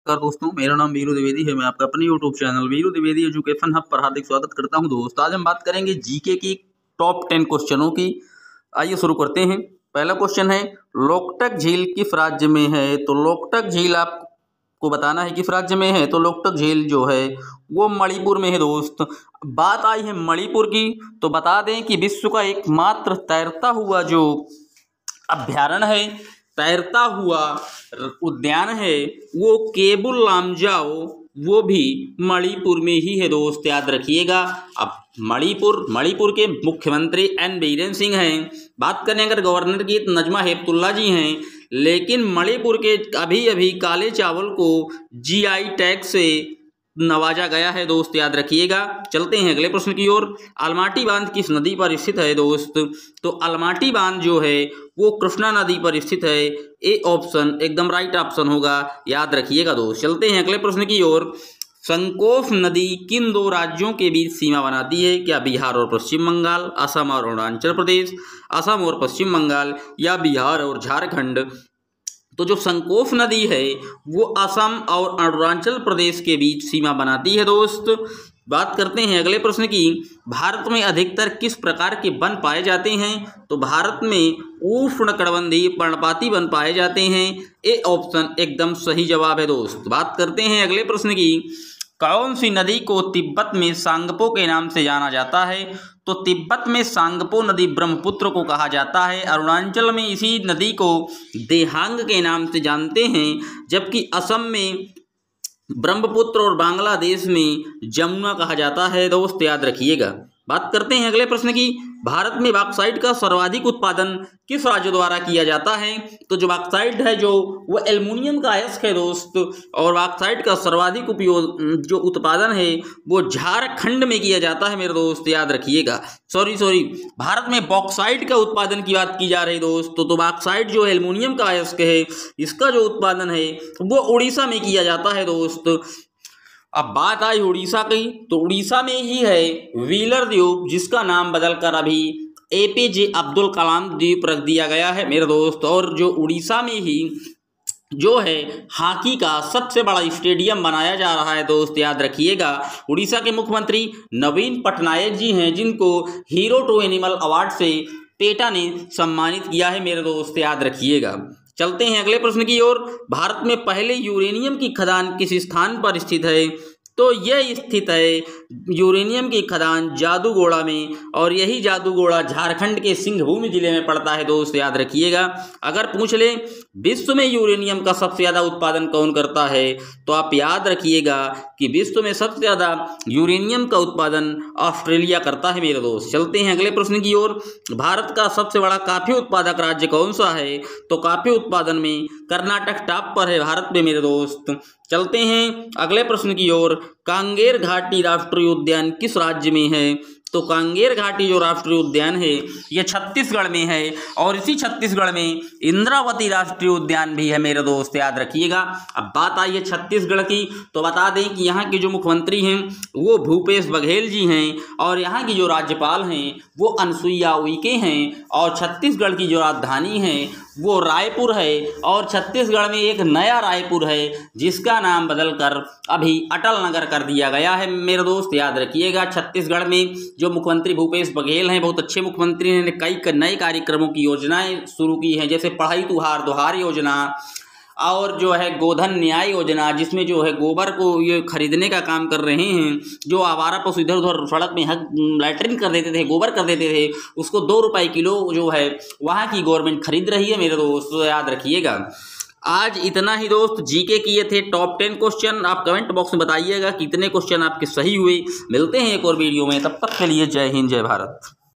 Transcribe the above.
नमस्कार दोस्तों, मेरा नाम वीरू द्विवेदी है। मैं आपका अपने YouTube channel Veeru Dwivedi education hub पर हार्दिक स्वागत करता हूं। दोस्त आज हम बात करेंगे जीके की टॉप 10 क्वेश्चनों की। आइए शुरू करते हैं। पहला क्वेश्चन है, लोकटक झील किस राज्य में है? तो लोकटक झील आपको बताना है किस राज्य में है। तो लोकटक झील जो है वो मणिपुर में है। दोस्त बात आई है मणिपुर की, तो बता दें कि विश्व का एकमात्र तैरता हुआ जो अभ्यारण्य है, तैरता हुआ उद्यान है, वो केबुल लामजाओ, वो भी मणिपुर में ही है। दोस्त याद रखिएगा। अब मणिपुर के मुख्यमंत्री एन बीरेन सिंह हैं। बात करें अगर गवर्नर की तो नजमा हेपतुल्ला जी हैं। लेकिन मणिपुर के अभी अभी काले चावल को जीआई टैग से नवाजा गया है। दोस्त याद रखिएगा। चलते हैं अगले प्रश्न की ओर। अलमाटी बांध किस नदी पर स्थित है? दोस्त तो अलमाटी बांध जो है वो कृष्णा नदी पर स्थित है। ए ऑप्शन एकदम राइट ऑप्शन होगा, याद रखिएगा दोस्त। चलते हैं अगले प्रश्न की ओर। संकोफ नदी किन दो राज्यों के बीच सीमा बनाती है? क्या बिहार और पश्चिम बंगाल, असम और अरुणाचल प्रदेश, असम और पश्चिम बंगाल, या बिहार और झारखंड? तो जो संकोफ नदी है वो असम और अरुणाचल प्रदेश के बीच सीमा बनाती है। दोस्त बात करते हैं अगले प्रश्न की। भारत में अधिकतर किस प्रकार के वन पाए जाते हैं? तो भारत में उष्णकटिबंधीय पर्णपाती वन पाए जाते हैं। ए ऑप्शन एकदम सही जवाब है। दोस्त बात करते हैं अगले प्रश्न की। कौन सी नदी को तिब्बत में सांगपो के नाम से जाना जाता है? तो तिब्बत में सांगपो नदी ब्रह्मपुत्र को कहा जाता है। अरुणाचल में इसी नदी को देहांग के नाम से जानते हैं, जबकि असम में ब्रह्मपुत्र और बांग्लादेश में जमुना कहा जाता है। दोस्त याद रखिएगा। बात करते हैं अगले प्रश्न की। भारत में बॉक्साइट का सर्वाधिक उत्पादन किस राज्य द्वारा किया जाता है? तो जो बॉक्साइट है जो वो एल्युमिनियम का अयस्क है। दोस्त और बॉक्साइट का सर्वाधिक उपयोग जो उत्पादन है वो झारखंड में किया जाता है मेरे दोस्त, याद रखिएगा। सॉरी भारत में बॉक्साइट का उत्पादन की बात की जा रही दोस्त। तो बॉक्साइट जो एल्युमिनियम का अयस्क है, इसका जो उत्पादन है वो उड़ीसा में किया जाता है। दोस्त अब बात आई उड़ीसा की, तो उड़ीसा में ही है व्हीलर द्वीप, जिसका नाम बदलकर अभी एपीजे अब्दुल कलाम द्वीप रख दिया गया है मेरे दोस्त। और जो उड़ीसा में ही जो है हॉकी का सबसे बड़ा स्टेडियम बनाया जा रहा है। दोस्त याद रखिएगा। उड़ीसा के मुख्यमंत्री नवीन पटनायक जी हैं, जिनको हीरो टू एनिमल अवार्ड से पेटा ने सम्मानित किया है मेरे दोस्त, याद रखिएगा। चलते हैं अगले प्रश्न की ओर। भारत में पहले यूरेनियम की खदान किस स्थान पर स्थित है? तो यह स्थित है यूरेनियम की खदान जादूगोड़ा में, और यही जादूगोड़ा झारखंड के सिंहभूम जिले में पड़ता है। दोस्त याद रखिएगा। अगर पूछ ले विश्व में यूरेनियम का सबसे ज़्यादा उत्पादन कौन करता है, तो आप याद रखिएगा कि विश्व में सबसे ज़्यादा यूरेनियम का उत्पादन ऑस्ट्रेलिया करता है मेरे दोस्त। चलते हैं अगले प्रश्न की ओर। भारत का सबसे बड़ा कॉफी उत्पादक राज्य कौन सा है? तो कॉफी उत्पादन में कर्नाटक टॉप पर है भारत में मेरे दोस्त। चलते हैं अगले प्रश्न की ओर। कांगेर घाटी राष्ट्रीय उद्यान किस राज्य में है? तो कांगेर घाटी जो राष्ट्रीय उद्यान है ये छत्तीसगढ़ में है, और इसी छत्तीसगढ़ में इंद्रावती राष्ट्रीय उद्यान भी है मेरे दोस्त, याद रखिएगा। अब बात आई है छत्तीसगढ़ की, तो बता दें कि यहाँ के जो मुख्यमंत्री हैं वो भूपेश बघेल जी हैं, और यहाँ की जो राज्यपाल हैं वो अनुसुईया उइके हैं, और छत्तीसगढ़ की जो राजधानी है वो रायपुर है, और छत्तीसगढ़ में एक नया रायपुर है जिसका नाम बदलकर अभी अटल नगर कर दिया गया है मेरे दोस्त, याद रखिएगा। छत्तीसगढ़ में जो मुख्यमंत्री भूपेश बघेल हैं बहुत अच्छे मुख्यमंत्री हैं, कई नए कार्यक्रमों की योजनाएं शुरू की हैं, जैसे पढ़ाई तुहार दुहार योजना, और जो है गोधन न्याय योजना, जिसमें जो है गोबर को ये खरीदने का काम कर रहे हैं। जो आवारा पशु इधर उधर सड़क में लैट्रिन कर देते थे, गोबर कर देते थे, उसको 2 रुपये किलो जो है वहाँ की गवर्नमेंट खरीद रही है मेरे दोस्त, याद रखिएगा। आज इतना ही दोस्त। जीके किए थे टॉप 10 क्वेश्चन। आप कमेंट बॉक्स में बताइएगा कितने क्वेश्चन आपके सही हुए। मिलते हैं एक और वीडियो में, तब तक के लिए जय हिंद जय भारत।